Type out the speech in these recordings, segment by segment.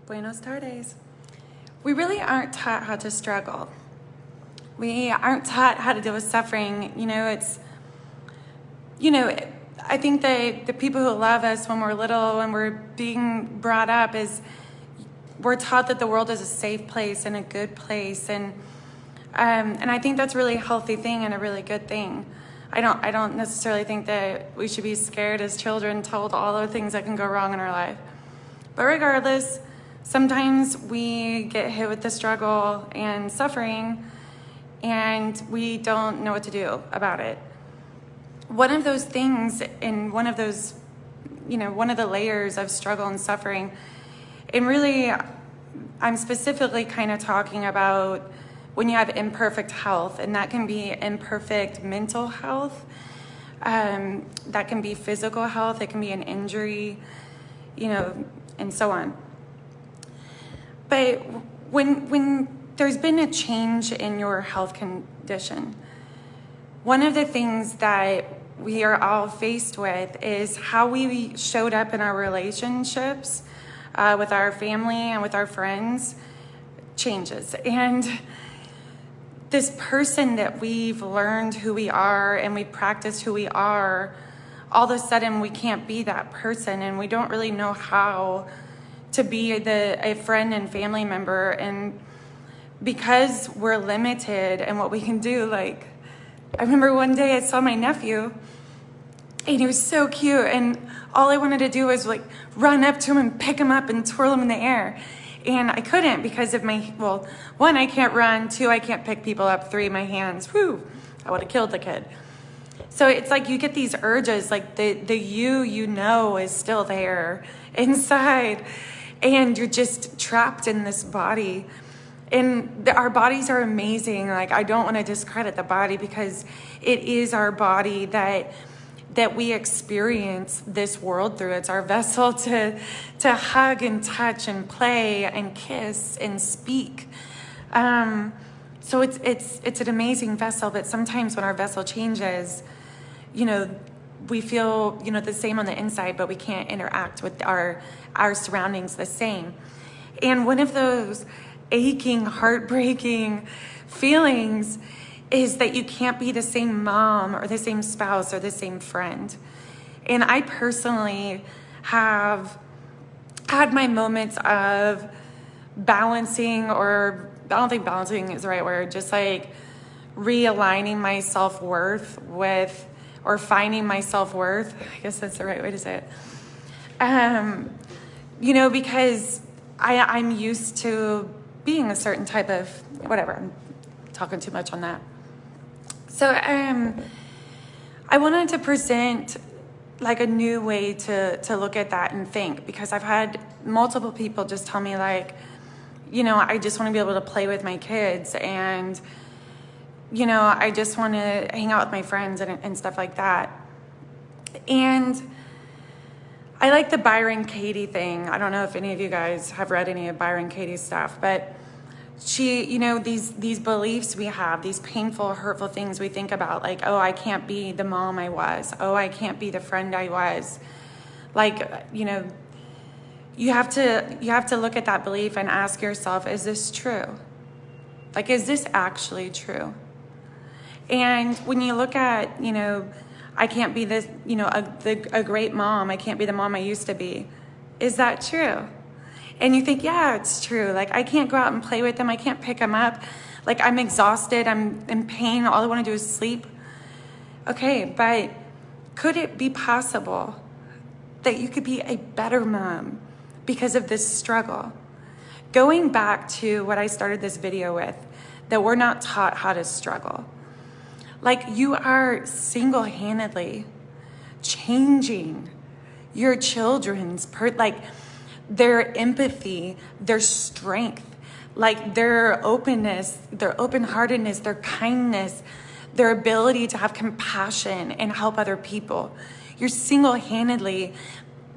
Buenos tardes. We really aren't taught how to struggle. We aren't taught how to deal with suffering. I think that the people who love us when we're little and we're being brought up is we're taught that the world is a safe place and a good place. And I think that's a really healthy thing and a really good thing. I don't necessarily think that we should be scared as children told all the things that can go wrong in our life. But regardless, sometimes we get hit with the struggle and suffering and we don't know what to do about it. One of those things in one of the layers of struggle and suffering, and really I'm specifically kind of talking about when you have imperfect health, and that can be imperfect mental health, that can be physical health, it can be an injury, and so on. But when there's been a change in your health condition, one of the things that we are all faced with is how we showed up in our relationships with our family and with our friends changes. And this person that we've learned who we are and we practiced who we are, all of a sudden we can't be that person, and we don't really know how to be a friend and family member. And because we're limited in what we can do, like I remember one day I saw my nephew and he was so cute, and all I wanted to do was like run up to him and pick him up and twirl him in the air. And I couldn't because of one, I can't run, two, I can't pick people up, three, my hands, I would have killed the kid. So it's like you get these urges, like the you know is still there inside, and you're just trapped in this body. And our bodies are amazing. Like, I don't want to discredit the body because it is our body that we experience this world through. It's our vessel to hug and touch and play and kiss and speak. So it's an amazing vessel, but sometimes when our vessel changes, we feel, the same on the inside, but we can't interact with our surroundings the same. And one of those aching, heartbreaking feelings is that you can't be the same mom or the same spouse or the same friend. And I personally have had my moments of balancing, or I don't think balancing is the right word, just like realigning my self-worth with, or finding my self-worth. I guess that's the right way to say it. Because I'm used to being a certain type of, whatever, I'm talking too much on that. So I wanted to present like a new way to look at that and think, because I've had multiple people just tell me like, I just want to be able to play with my kids, and, I just want to hang out with my friends and stuff like that. And I like the Byron Katie thing. I don't know if any of you guys have read any of Byron Katie's stuff, but she, these beliefs we have, these painful, hurtful things we think about, like, oh, I can't be the mom I was. Oh, I can't be the friend I was. Like, you have to look at that belief and ask yourself, is this true? Like, is this actually true? And when you look at, I can't be this, a great mom. I can't be the mom I used to be. Is that true? And you think, yeah, it's true. Like, I can't go out and play with them. I can't pick them up. Like, I'm exhausted. I'm in pain. All I want to do is sleep. Okay, but could it be possible that you could be a better mom because of this struggle? Going back to what I started this video with, that we're not taught how to struggle. Like, you are single-handedly changing your children's their empathy, their strength, like their openness, their open-heartedness, their kindness, their ability to have compassion and help other people. You're single-handedly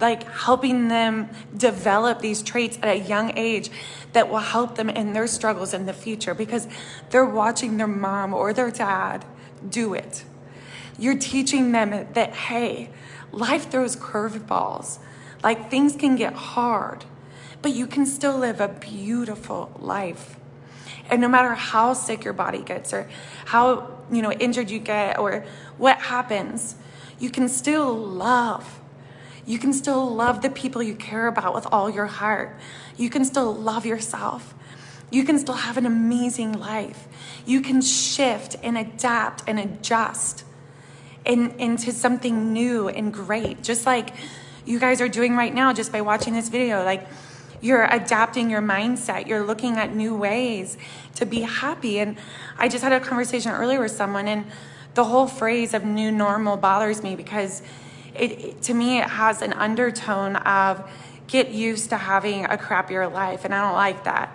like helping them develop these traits at a young age that will help them in their struggles in the future, because they're watching their mom or their dad do it. You're teaching them that, hey, life throws curveballs. Like, things can get hard, but you can still live a beautiful life. And no matter how sick your body gets or how, injured you get or what happens, you can still love. You can still love the people you care about with all your heart. You can still love yourself. You can still have an amazing life. You can shift and adapt and adjust into something new and great, just like you guys are doing right now just by watching this video. Like, you're adapting your mindset. You're looking at new ways to be happy. And I just had a conversation earlier with someone, and the whole phrase of new normal bothers me because to me, it has an undertone of get used to having a crappier life. And I don't like that.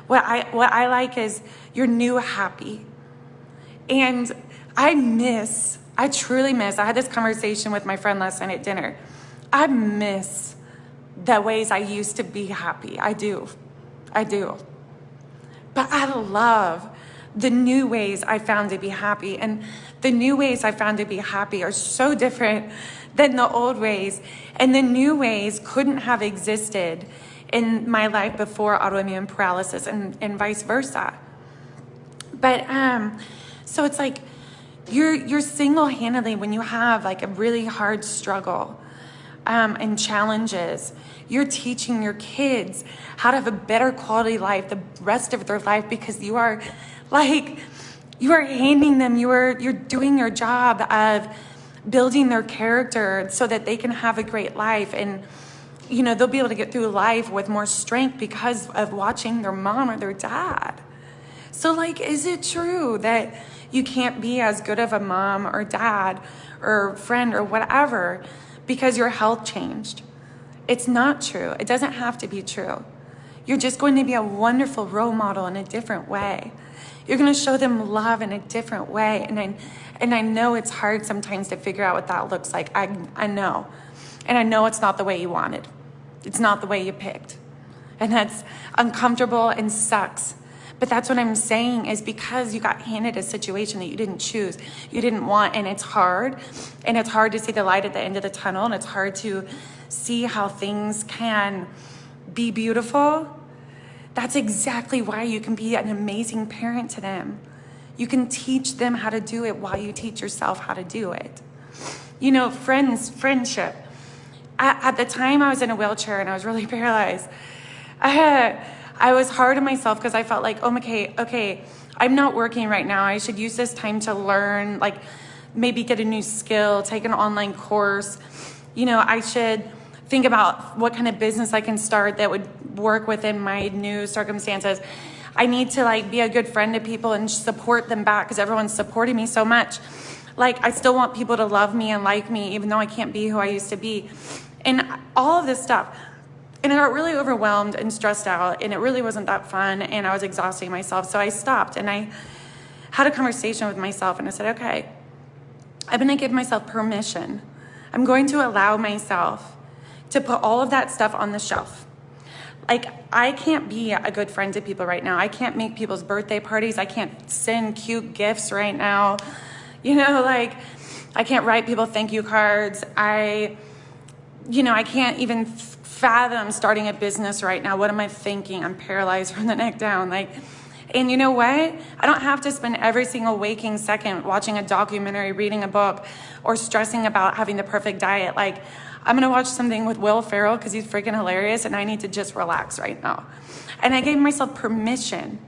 What I like is your new happy. And I truly miss, I had this conversation with my friend last night at dinner. I miss the ways I used to be happy. I do. But I love the new ways I found to be happy. And the new ways I found to be happy are so different than the old ways. And the new ways couldn't have existed in my life before autoimmune paralysis and vice versa. But so it's like you're single-handedly, when you have like a really hard struggle and challenges, you're teaching your kids how to have a better quality life the rest of their life, because you are handing them, you're doing your job of building their character so that they can have a great life. And they'll be able to get through life with more strength because of watching their mom or their dad. So is it true that you can't be as good of a mom or dad or friend or whatever because your health changed? It's not true. It doesn't have to be true. You're just going to be a wonderful role model in a different way. You're going to show them love in a different way. And I know it's hard sometimes to figure out what that looks like. I know. And I know it's not the way you wanted. It's not the way you picked. And that's uncomfortable and sucks. But that's what I'm saying, is because you got handed a situation that you didn't choose, you didn't want, and it's hard. And it's hard to see the light at the end of the tunnel, and it's hard to see how things can be beautiful. That's exactly why you can be an amazing parent to them. You can teach them how to do it while you teach yourself how to do it. Friendship. At the time I was in a wheelchair and I was really paralyzed, I was hard on myself because I felt like, oh, okay, I'm not working right now. I should use this time to learn, maybe get a new skill, take an online course. I should think about what kind of business I can start that would work within my new circumstances. I need to be a good friend to people and support them back because everyone's supporting me so much. I still want people to love me and like me, even though I can't be who I used to be. And all of this stuff. And I got really overwhelmed and stressed out, and it really wasn't that fun, and I was exhausting myself. So I stopped, and I had a conversation with myself, and I said, okay, I'm going to give myself permission. I'm going to allow myself to put all of that stuff on the shelf. I can't be a good friend to people right now. I can't make people's birthday parties. I can't send cute gifts right now. I can't write people thank you cards. I can't even fathom starting a business right now. What am I thinking? I'm paralyzed from the neck down. And you know what? I don't have to spend every single waking second watching a documentary, reading a book, or stressing about having the perfect diet. I'm going to watch something with Will Ferrell because he's freaking hilarious, and I need to just relax right now. And I gave myself permission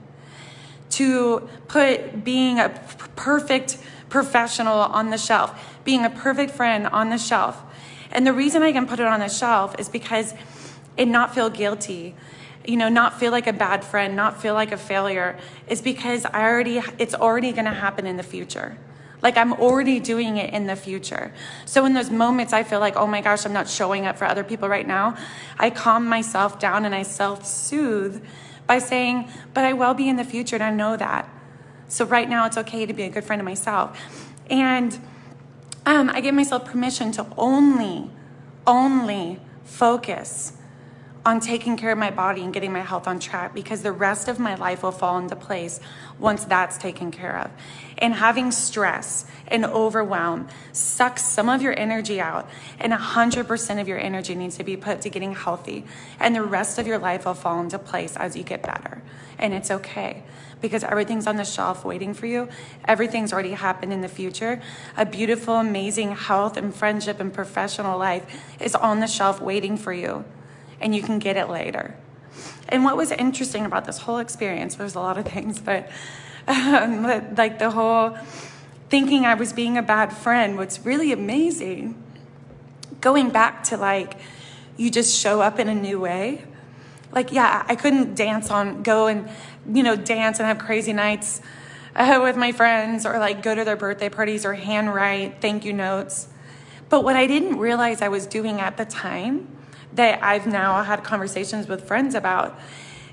to put being a perfect professional on the shelf, being a perfect friend on the shelf. And the reason I can put it on the shelf is because and not feel guilty, not feel like a bad friend, not feel like a failure, is because it's already going to happen in the future. I'm already doing it in the future. So in those moments I feel like, oh my gosh, I'm not showing up for other people right now, I calm myself down and I self-soothe by saying, but I will be in the future, and I know that. So right now it's okay to be a good friend of myself. And I give myself permission to only focus on taking care of my body and getting my health on track, because the rest of my life will fall into place once that's taken care of. And having stress and overwhelm sucks some of your energy out, and 100% of your energy needs to be put to getting healthy. And the rest of your life will fall into place as you get better. And it's okay, because everything's on the shelf waiting for you. Everything's already happened in the future. A beautiful, amazing health and friendship and professional life is on the shelf waiting for you, and you can get it later. And what was interesting about this whole experience, there's a lot of things, but like the whole thinking I was being a bad friend, what's really amazing, going back to like, you just show up in a new way. Like, yeah, I couldn't go and, dance and have crazy nights with my friends, or like go to their birthday parties or handwrite thank you notes. But what I didn't realize I was doing at the time, that I've now had conversations with friends about,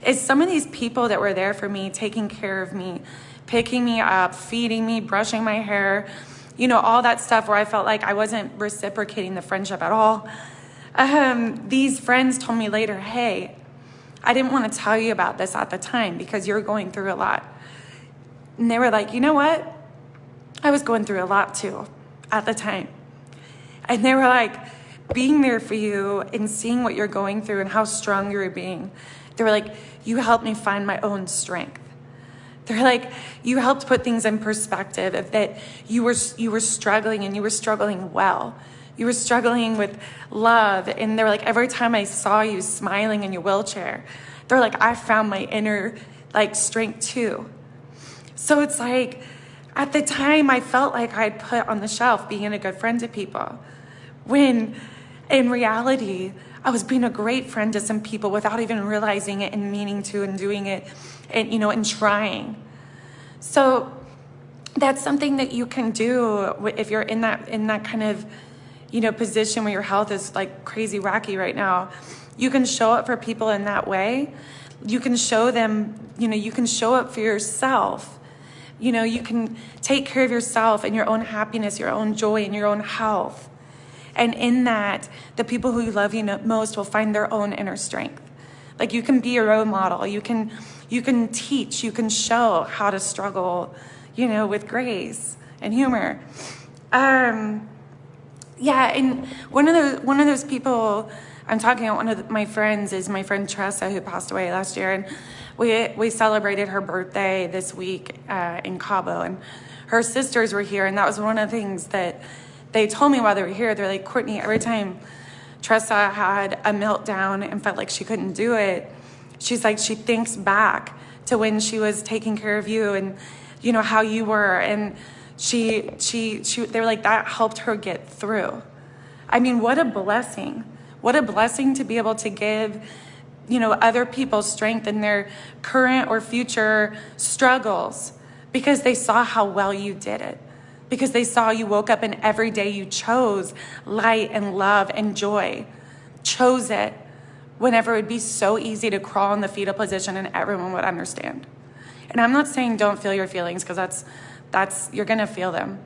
is some of these people that were there for me, taking care of me, picking me up, feeding me, brushing my hair, all that stuff where I felt like I wasn't reciprocating the friendship at all. These friends told me later, hey, I didn't want to tell you about this at the time because you're going through a lot. And they were like, you know what? I was going through a lot too at the time. And they were like, being there for you and seeing what you're going through and how strong you're being. They were like, you helped me find my own strength. They're like, you helped put things in perspective, of that you were struggling, and you were struggling well. You were struggling with love. And they were like, every time I saw you smiling in your wheelchair, they're like, I found my inner strength too. So it's like, at the time I felt like I'd put on the shelf being a good friend to people, when in reality, I was being a great friend to some people without even realizing it and meaning to and doing it and, and trying. So that's something that you can do if you're in that kind of, position where your health is like crazy wacky right now. You can show up for people in that way. You can show them, you can show up for yourself. You can take care of yourself and your own happiness, your own joy, and your own health. And in that, the people who love you most will find their own inner strength. Like, you can be a role model. You can teach. You can show how to struggle, with grace and humor. Yeah, and one of those people I'm talking about, one of my friends, is my friend Tressa, who passed away last year, and we celebrated her birthday this week in Cabo, and her sisters were here, and that was one of the things that they told me while they were here. They're like, Courtney, every time Tressa had a meltdown and felt like she couldn't do it, she's like, she thinks back to when she was taking care of you and, how you were. And they were like, that helped her get through. I mean, what a blessing. What a blessing to be able to give, other people strength in their current or future struggles, because they saw how well you did it. Because they saw you woke up and every day you chose light and love and joy. Chose it whenever it would be so easy to crawl in the fetal position and everyone would understand. And I'm not saying don't feel your feelings, because that's you're gonna feel them.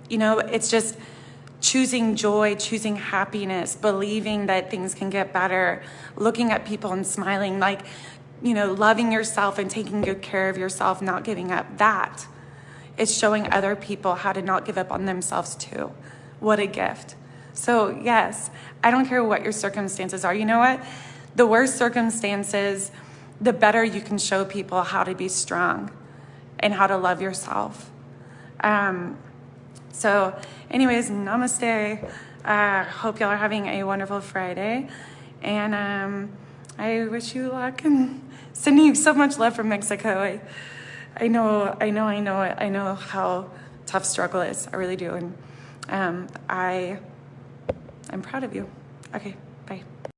It's just choosing joy, choosing happiness, believing that things can get better, looking at people and smiling, loving yourself and taking good care of yourself, not giving up. That is showing other people how to not give up on themselves too. What a gift. So yes, I don't care what your circumstances are. You know what? The worse circumstances, the better you can show people how to be strong and how to love yourself. So anyways, namaste. Hope y'all are having a wonderful Friday. And I wish you luck, and sending you so much love from Mexico. I know how tough struggle is. I really do. And I'm proud of you. Okay, bye.